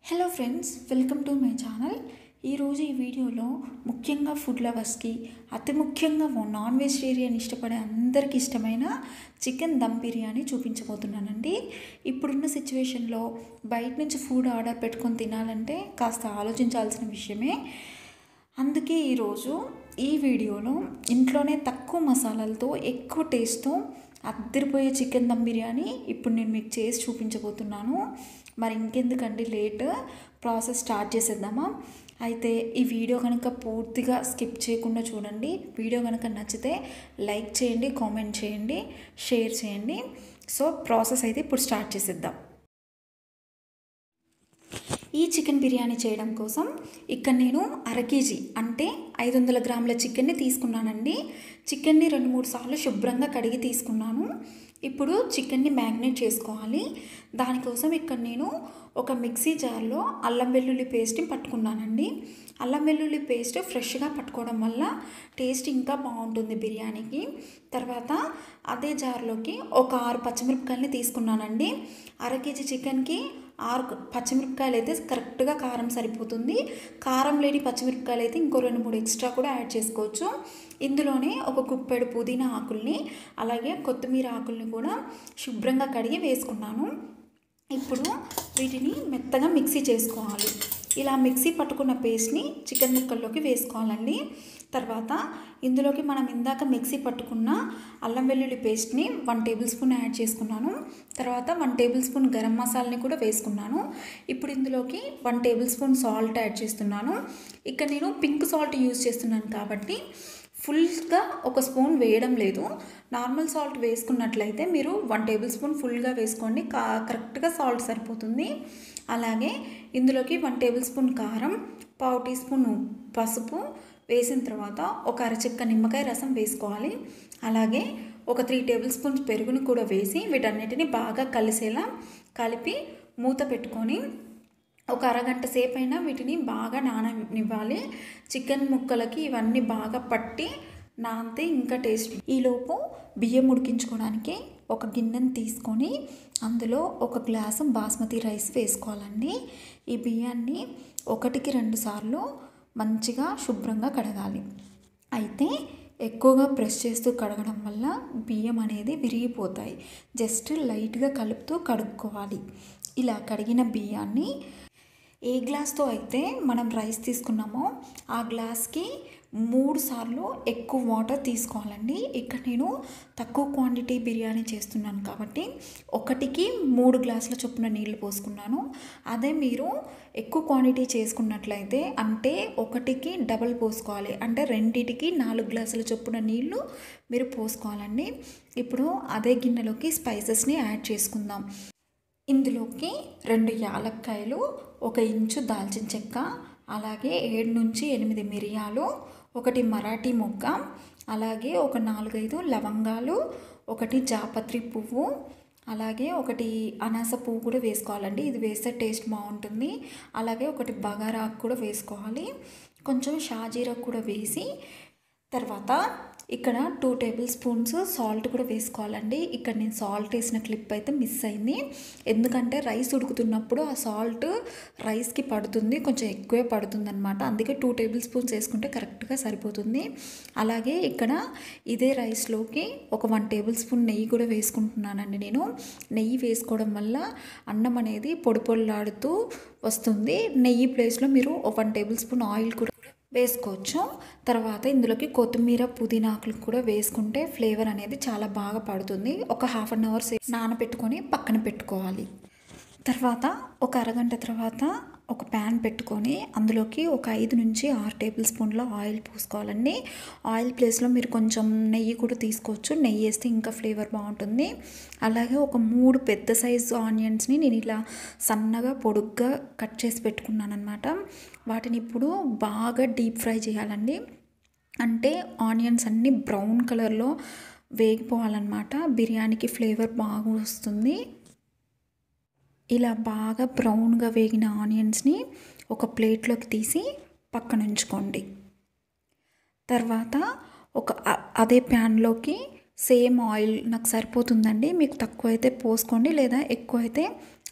Hello friends, welcome to my channel. ఈరోజు ఈ వీడియోలో ముఖ్యంగా ఫుడ్ లవర్స్కి, అతి ముఖ్యంగా నాన్ వెజిటేరియన్ ఇష్టపడే అందరికీ ఇష్టమైన చికెన్ దమ్ బిర్యానీ చూపించబోతున్నానండి. ఇప్పుడున్న సిచ్యువేషన్లో బయట నుంచి ఫుడ్ ఆర్డర్ పెట్టుకొని తినాలంటే కాస్త ఆలోచించాల్సిన విషయమే. అందుకే ఈరోజు ఈ వీడియోలో ఇంట్లోనే తక్కువ మసాలాలతో ఎక్కువ టేస్ట్తో అద్దరిపోయే చికెన్ దమ్ బిర్యానీ ఇప్పుడు నేను మీకు చేసి చూపించబోతున్నాను. మరి ఇంకెందుకండి లేట్, ప్రాసెస్ స్టార్ట్ చేసేద్దామా? అయితే ఈ వీడియో కనుక పూర్తిగా స్కిప్ చేయకుండా చూడండి. వీడియో కనుక నచ్చితే లైక్ చేయండి, కామెంట్ చేయండి, షేర్ చేయండి. సో ప్రాసెస్ అయితే ఇప్పుడు స్టార్ట్ చేసేద్దాం. ఈ చికెన్ బిర్యానీ చేయడం కోసం ఇక్కడ నేను 1/2 kg అంటే 500 గ్రాముల చికెన్ని తీసుకున్నానండి. చికెన్ని 2-3 సార్లు శుభ్రంగా కడిగి తీసుకున్నాను. ఇప్పుడు చికెన్ని మ్యాగ్నేట్ చేసుకోవాలి. దానికోసం ఇక్కడ నేను ఒక మిక్సీ జార్లో అల్లం వెల్లుల్లి పేస్ట్ని పట్టుకున్నానండి. అల్లం వెల్లుల్లి పేస్ట్ ఫ్రెష్గా పట్టుకోవడం వల్ల టేస్ట్ ఇంకా బాగుంటుంది బిర్యానీకి. తర్వాత అదే జార్లోకి ఒక 6 పచ్చిమిరపకాయలని తీసుకున్నానండి. 1/2 kg చికెన్కి 6 పచ్చిమిరపకాయలు అయితే కరెక్ట్గా కారం సరిపోతుంది. కారం లేని పచ్చిమిరపకాయలు అయితే ఇంకో 2-3 ఎక్స్ట్రా కూడా యాడ్ చేసుకోవచ్చు. ఇందులోనే ఒక గుప్పెడు పుదీనా ఆకుల్ని, అలాగే కొత్తిమీర ఆకుల్ని కూడా శుభ్రంగా కడిగి వేసుకున్నాను. ఇప్పుడు వీటిని మెత్తగా మిక్సీ చేసుకోవాలి. ఇలా మిక్సీ పట్టుకున్న పేస్ట్ని చికెన్ ముక్కల్లోకి వేసుకోవాలండి. తర్వాత ఇందులోకి మనం ఇందాక మిక్సీ పట్టుకున్న అల్లం వెల్లుల్లి పేస్ట్ని 1 టేబుల్ స్పూన్ యాడ్ చేసుకున్నాను. తర్వాత 1 టేబుల్ స్పూన్ గరం మసాలాని కూడా వేసుకున్నాను. ఇప్పుడు ఇందులోకి 1 టేబుల్ స్పూన్ సాల్ట్ యాడ్ చేస్తున్నాను. ఇక్కడ నేను పింక్ సాల్ట్ యూజ్ చేస్తున్నాను కాబట్టి ఫుల్గా ఒక స్పూన్ వేయడం లేదు. నార్మల్ సాల్ట్ వేసుకున్నట్లయితే మీరు 1 టేబుల్ స్పూన్ ఫుల్గా వేసుకోండి, కరెక్ట్గా సాల్ట్ సరిపోతుంది. అలాగే ఇందులోకి 1 టేబుల్ స్పూన్ కారం, 1/2 టీ స్పూన్ పసుపు వేసిన తర్వాత ఒక అరచెక్క నిమ్మకాయ రసం వేసుకోవాలి. అలాగే ఒక 3 టేబుల్ స్పూన్స్ పెరుగుని కూడా వేసి వీటన్నిటిని బాగా కలిసేలా కలిపి మూత పెట్టుకొని ఒక అరగంట సేపు అయినా వీటిని బాగా నాననివ్వాలి. చికెన్ ముక్కలకి ఇవన్నీ బాగా పట్టి నానితే ఇంకా టేస్ట్. ఈలోపు బియ్యం ఉడికించుకోవడానికి ఒక గిన్నెని తీసుకొని అందులో 1 గ్లాసు బాస్మతి రైస్ వేసుకోవాలండి. ఈ బియ్యాన్ని 1కి 2 సార్లు మంచిగా శుభ్రంగా కడగాలి. అయితే ఎక్కువగా ప్రెస్ చేస్తూ కడగడం వల్ల బియ్యం అనేది విరిగిపోతాయి. జస్ట్ లైట్గా కలుపుతూ కడుక్కోవాలి. ఇలా కడిగిన బియ్యాన్ని ఏ గ్లాస్తో అయితే మనం రైస్ తీసుకున్నామో ఆ గ్లాస్కి 3 సార్లు ఎక్కువ వాటర్ తీసుకోవాలండి. ఇక్కడ నేను తక్కువ క్వాంటిటీ బిర్యానీ చేస్తున్నాను కాబట్టి 1కి 3 గ్లాసుల చొప్పున నీళ్లు పోసుకున్నాను. అదే మీరు ఎక్కువ క్వాంటిటీ చేసుకున్నట్లయితే అంటే 1కి డబల్ పోసుకోవాలి, అంటే 2కి 4 గ్లాసుల చొప్పున నీళ్లు మీరు పోసుకోవాలండి. ఇప్పుడు అదే గిన్నెలోకి స్పైసెస్ని యాడ్ చేసుకుందాం. ఇందులోకి 2 యాలక్కాయలు, 1 ఇంచు దాల్చిన చెక్క, అలాగే 7 నుంచి 8 మిరియాలు, 1 మరాఠీ మొగ్గ, అలాగే ఒక 4-5 లవంగాలు, 1 జాపత్రి పువ్వు, అలాగే 1 అనాస పువ్వు కూడా వేసుకోవాలండి. ఇది వేస్తే టేస్ట్ బాగుంటుంది. అలాగే 1 బగారాకు కూడా వేసుకోవాలి. కొంచెం షాజీరా కూడా వేసి తర్వాత ఇక్కడ 2 టేబుల్ స్పూన్స్ సాల్ట్ కూడా వేసుకోవాలండి. ఇక్కడ నేను సాల్ట్ వేసిన క్లిప్ అయితే మిస్ అయింది. ఎందుకంటే రైస్ ఉడుకుతున్నప్పుడు ఆ సాల్ట్ రైస్కి పడుతుంది, కొంచెం ఎక్కువే పడుతుంది అనమాట. అందుకే 2 టేబుల్ స్పూన్స్ వేసుకుంటే కరెక్ట్గా సరిపోతుంది. అలాగే ఇక్కడ ఇదే రైస్లోకి ఒక 1 టేబుల్ స్పూన్ నెయ్యి కూడా వేసుకుంటున్నానండి. నేను నెయ్యి వేసుకోవడం వల్ల అన్నం అనేది పొడి పొడిలాడుతూ వస్తుంది. నెయ్యి ప్లేస్లో మీరు 1 టేబుల్ స్పూన్ ఆయిల్ కూడా వేసుకోవచ్చు. తర్వాత ఇందులోకి కొత్తిమీర, పుదీనా ఆకులు కూడా వేసుకుంటే ఫ్లేవర్ అనేది చాలా బాగా పడుతుంది. ఒక 1/2 అవర్ సేపు నానబెట్టుకొని పక్కన పెట్టుకోవాలి. తర్వాత ఒక అరగంట తర్వాత ఒక ప్యాన్ పెట్టుకొని అందులోకి ఒక 5 నుంచి 6 టేబుల్ స్పూన్ల ఆయిల్ పోసుకోవాలండి. ఆయిల్ ప్లేస్లో మీరు కొంచెం నెయ్యి కూడా తీసుకోవచ్చు. నెయ్యి వేస్తే ఇంకా ఫ్లేవర్ బాగుంటుంది. అలాగే ఒక 3 పెద్ద సైజు ఆనియన్స్ని నేను ఇలా సన్నగా పొడుగ్గా కట్ చేసి పెట్టుకున్నాను అనమాట. వాటిని ఇప్పుడు బాగా డీప్ ఫ్రై చేయాలండి. అంటే ఆనియన్స్ అన్నీ బ్రౌన్ కలర్లో వేగిపోవాలన్నమాట. బిర్యానీకి ఫ్లేవర్ బాగా వస్తుంది. ఇలా బాగా బ్రౌన్గా వేగిన ఆనియన్స్ని ఒక ప్లేట్లోకి తీసి పక్కన ఉంచుకోండి. తర్వాత అదే ప్యాన్లోకి సేమ్ ఆయిల్ నాకు సరిపోతుందండి. మీకు తక్కువ అయితే పోసుకోండి, లేదా ఎక్కువ అయితే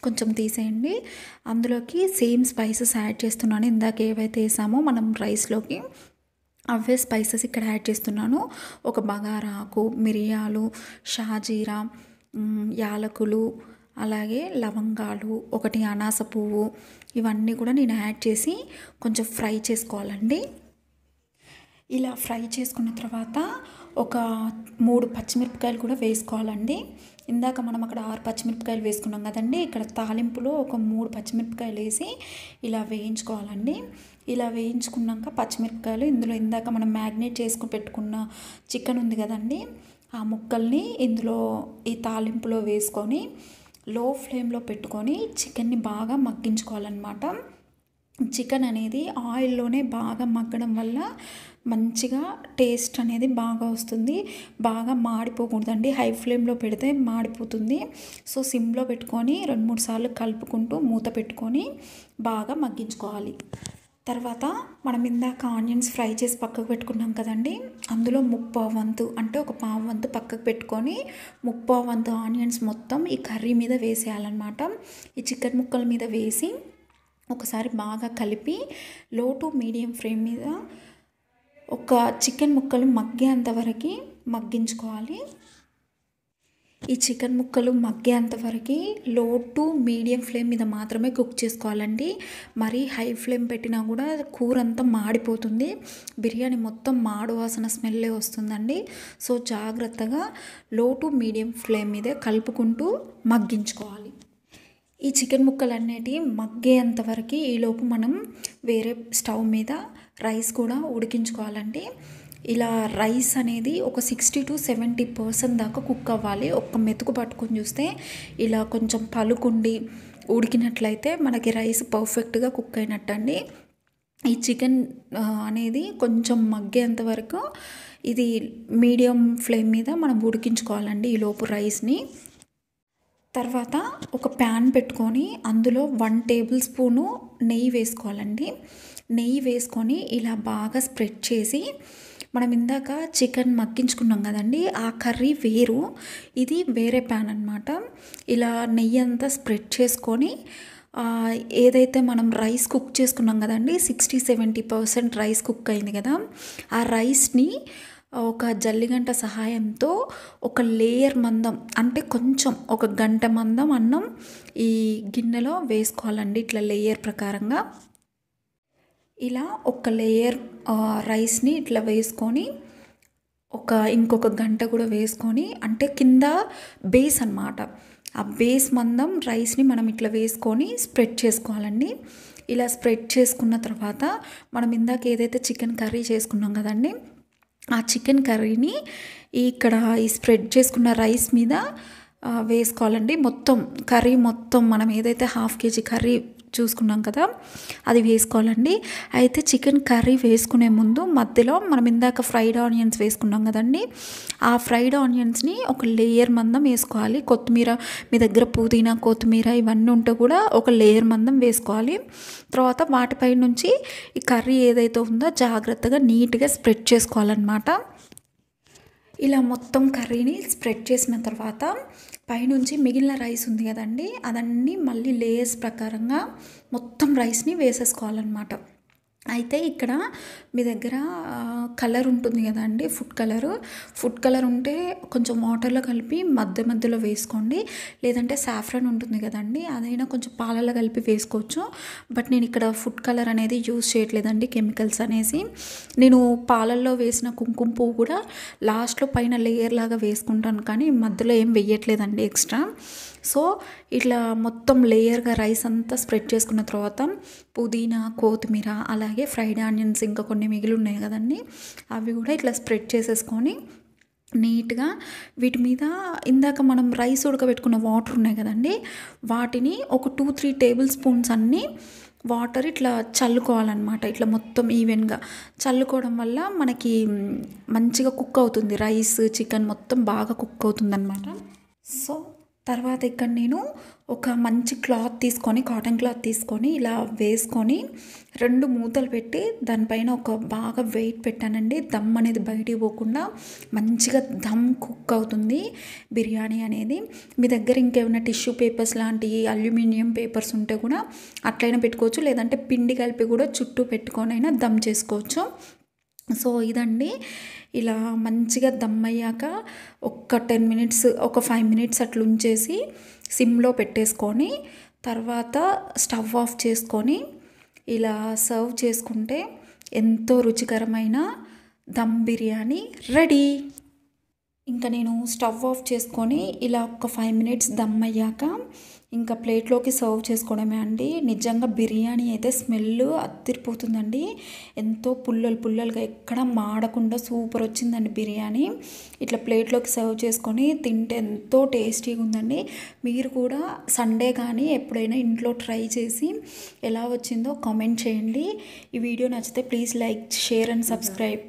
కొంచెం తీసేయండి. అందులోకి సేమ్ స్పైసెస్ యాడ్ చేస్తున్నాను. ఇందాక ఏవైతే వేసామో మనం రైస్లోకి అవే స్పైసెస్ ఇక్కడ యాడ్ చేస్తున్నాను. ఒక బగారా ఆకు, మిరియాలు, షాజీరా, యాలకులు, అలాగే లవంగాలు, ఒకటి అనాస పువ్వు, ఇవన్నీ కూడా నేను యాడ్ చేసి కొంచెం ఫ్రై చేసుకోవాలండి. ఇలా ఫ్రై చేసుకున్న తర్వాత ఒక 3 పచ్చిమిరపకాయలు కూడా వేసుకోవాలండి. ఇందాక మనం అక్కడ 6 పచ్చిమిరపకాయలు వేసుకున్నాం కదండి. ఇక్కడ తాలింపులో ఒక 3 పచ్చిమిరపకాయలు వేసి ఇలా వేయించుకోవాలండి. ఇలా వేయించుకున్నాక పచ్చిమిరపకాయలు ఇందులో ఇందాక మనం మ్యాగ్నేట్ చేసుకుని పెట్టుకున్న చికెన్ ఉంది కదండి, ఆ ముక్కల్ని ఇందులో ఈ తాలింపులో వేసుకొని లో ఫ్లేమ్లో పెట్టుకొని చికెన్ని బాగా మగ్గించుకోవాలన్నమాట. చికెన్ అనేది ఆయిల్లోనే బాగా మగ్గడం వల్ల మంచిగా టేస్ట్ అనేది బాగా వస్తుంది. బాగా మాడిపోకూడదండి, హై ఫ్లేమ్లో పెడితే మాడిపోతుంది. సో సిమ్లో పెట్టుకొని 2-3 సార్లు కలుపుకుంటూ మూత పెట్టుకొని బాగా మగ్గించుకోవాలి. తర్వాత మనం ఇందాక ఆనియన్స్ ఫ్రై చేసి పక్కకు పెట్టుకున్నాం కదండి, అందులో 1/2 వంతు అంటే ఒక 1/2 వంతు పక్కకు పెట్టుకొని 1/2 వంతు ఆనియన్స్ మొత్తం ఈ కర్రీ మీద వేసేయాలన్నమాట. ఈ చికెన్ ముక్కల మీద వేసి ఒకసారి బాగా కలిపి లో టు మీడియం ఫ్లేమ్ మీద ఒక చికెన్ ముక్కలు మగ్గేంత వరకు మగ్గించుకోవాలి. ఈ చికెన్ ముక్కలు మగ్గేంత వరకు లో టు మీడియం ఫ్లేమ్ మీద మాత్రమే కుక్ చేసుకోవాలండి. మరీ హై ఫ్లేమ్ పెట్టినా కూడా కూర అంతా మాడిపోతుంది, బిర్యానీ మొత్తం మాడు వాసన స్మెల్లే వస్తుందండి. సో జాగ్రత్తగా లో టు మీడియం ఫ్లేమ్ మీదే కలుపుకుంటూ మగ్గించుకోవాలి. ఈ చికెన్ ముక్కలు అన్నిటివి మగ్గేంత వరకు ఈలోపు మనం వేరే స్టవ్ మీద రైస్ కూడా ఉడికించుకోవాలండి. ఇలా రైస్ అనేది ఒక 60 to 70% దాకా కుక్ అవ్వాలి. ఒక్క మెతుకు పట్టుకొని చూస్తే ఇలా కొంచెం పలుకుండి ఉడికినట్లయితే మనకి రైస్ పర్ఫెక్ట్గా కుక్ అయినట్టండి. ఈ చికెన్ అనేది కొంచెం మగ్గేంత వరకు ఇది మీడియం ఫ్లేమ్ మీద మనం ఉడికించుకోవాలండి ఈలోపు రైస్ని. తర్వాత ఒక ప్యాన్ పెట్టుకొని అందులో 1 టేబుల్ స్పూను నెయ్యి వేసుకోవాలండి. నెయ్యి వేసుకొని ఇలా బాగా స్ప్రెడ్ చేసి మనం ఇందాక చికెన్ మగ్గించుకున్నాం కదండి, ఆ కర్రీ వేరు, ఇది వేరే ప్యాన్ అన్నమాట. ఇలా నెయ్యి అంతా స్ప్రెడ్ చేసుకొని ఏదైతే మనం రైస్ కుక్ చేసుకున్నాం కదండి, 60-70% రైస్ కుక్ అయింది కదా, ఆ రైస్ని ఒక జల్లిగంట సహాయంతో ఒక లేయర్ మందం అంటే కొంచెం ఒక గంట మందం అన్నం ఈ గిన్నెలో వేసుకోవాలండి. ఇట్లా లేయర్ ప్రకారంగా ఇలా ఒక లేయర్ రైస్ని ఇట్లా వేసుకొని ఇంకొక గంట కూడా వేసుకొని, అంటే కింద బేస్ అన్నమాట, ఆ బేస్ మందం రైస్ని మనం ఇట్లా వేసుకొని స్ప్రెడ్ చేసుకోవాలండి. ఇలా స్ప్రెడ్ చేసుకున్న తర్వాత మనం ఇందాక ఏదైతే చికెన్ కర్రీ చేసుకున్నాం కదండి, ఆ చికెన్ కర్రీని ఇక్కడ ఈ స్ప్రెడ్ చేసుకున్న రైస్ మీద వేసుకోవాలండి. మొత్తం కర్రీ మొత్తం మనం ఏదైతే 1/2 kg కర్రీ చూసుకున్నాం కదా అది వేసుకోవాలండి. అయితే చికెన్ కర్రీ వేసుకునే ముందు మధ్యలో మనం ఇందాక ఫ్రైడ్ ఆనియన్స్ వేసుకున్నాం కదండి, ఆ ఫ్రైడ్ ఆనియన్స్ని ఒక లేయర్ మందం వేసుకోవాలి. కొత్తిమీర మీ దగ్గర పుదీనా, కొత్తిమీర ఇవన్నీ ఉంటే కూడా ఒక లేయర్ మందం వేసుకోవాలి. తర్వాత వాటిపై నుంచి ఈ కర్రీ ఏదైతే ఉందో జాగ్రత్తగా నీట్గా స్ప్రెడ్ చేసుకోవాలన్నమాట. ఇలా మొత్తం కర్రీని స్ప్రెడ్ చేసిన తర్వాత పైనుంచి మిగిలిన రైస్ ఉంది కదండి, అదన్నీ మళ్ళీ లేయర్స్ ప్రకారంగా మొత్తం రైస్ని వేసేసుకోవాలన్నమాట. అయితే ఇక్కడ మీ దగ్గర కలర్ ఉంటుంది కదండి, ఫుడ్ కలర్ ఉంటే కొంచెం వాటర్లో కలిపి మధ్యలో వేసుకోండి. లేదంటే సాఫ్రాన్ ఉంటుంది కదండి, అదైనా కొంచెం పాలలో కలిపి వేసుకోవచ్చు. బట్ నేను ఇక్కడ ఫుడ్ కలర్ అనేది యూజ్ చేయట్లేదండి, కెమికల్స్ అనేసి. నేను పాలల్లో వేసిన కుంకుమ పువ్వు కూడా లాస్ట్లో పైన లేయర్ లాగా వేసుకుంటాను, కానీ మధ్యలో ఏం వేయట్లేదండి ఎక్స్ట్రా. సో ఇట్లా మొత్తం లేయర్గా రైస్ అంతా స్ప్రెడ్ చేసుకున్న తర్వాత పుదీనా, కొత్తిమీర, అలాగే ఫ్రైడ్ ఆనియన్స్ ఇంకా కొన్ని మిగిలి ఉన్నాయి కదండి, అవి కూడా ఇట్లా స్ప్రెడ్ చేసేసుకొని నీట్గా వీటి మీద ఇందాక మనం రైస్ ఉడకబెట్టుకున్న వాటర్ ఉన్నాయి కదండి, వాటిని ఒక 2-3 టేబుల్ స్పూన్స్ అన్నీ వాటర్ ఇట్లా చల్లుకోవాలన్నమాట. ఇట్లా మొత్తం ఈవెన్గా చల్లుకోవడం వల్ల మనకి మంచిగా కుక్ అవుతుంది రైస్, చికెన్ మొత్తం బాగా కుక్ అవుతుంది అన్నమాట. సో తర్వాత ఇక్కడ నేను ఒక మంచి క్లాత్ తీసుకొని, కాటన్ క్లాత్ తీసుకొని ఇలా వేసుకొని 2 మూతలు పెట్టి దానిపైన ఒక బాగా వెయిట్ పెట్టానండి. దమ్ అనేది బయటికి పోకుండా మంచిగా దమ్ కుక్ అవుతుంది బిర్యానీ అనేది. మీ దగ్గర ఇంకేమైనా టిష్యూ పేపర్స్ లాంటివి, అల్యూమినియం పేపర్స్ ఉంటే కూడా అట్లయినా పెట్టుకోవచ్చు, లేదంటే పిండి కలిపి కూడా చుట్టూ పెట్టుకొనైనా దమ్ చేసుకోవచ్చు. సో ఇదండి, ఇలా మంచిగా దమ్ అయ్యాక ఒక 10 మినిట్స్, ఒక 5 మినిట్స్ అట్లా ఉంచేసి సిమ్లో పెట్టేసుకొని తర్వాత స్టవ్ ఆఫ్ చేసుకొని ఇలా సర్వ్ చేసుకుంటే ఎంతో రుచికరమైన దమ్ బిర్యానీ రెడీ. ఇంకా నేను స్టవ్ ఆఫ్ చేసుకొని ఇలా ఒక 5 మినిట్స్ దమ్ అయ్యాక ఇంకా ప్లేట్లోకి సర్వ్ చేసుకోవడమే అండి. నిజంగా బిర్యానీ అయితే స్మెల్ అదిరిపోతుందండి. ఎంతో పుల్లలుగా ఎక్కడ మాడకుండా సూపర్ వచ్చిందండి బిర్యానీ. ఇట్లా ప్లేట్లోకి సర్వ్ చేసుకొని తింటే ఎంతో టేస్టీగా ఉందండి. మీరు కూడా సండే కానీ ఎప్పుడైనా ఇంట్లో ట్రై చేసి ఎలా వచ్చిందో కామెంట్ చేయండి. ఈ వీడియో నచ్చితే please like, share and subscribe.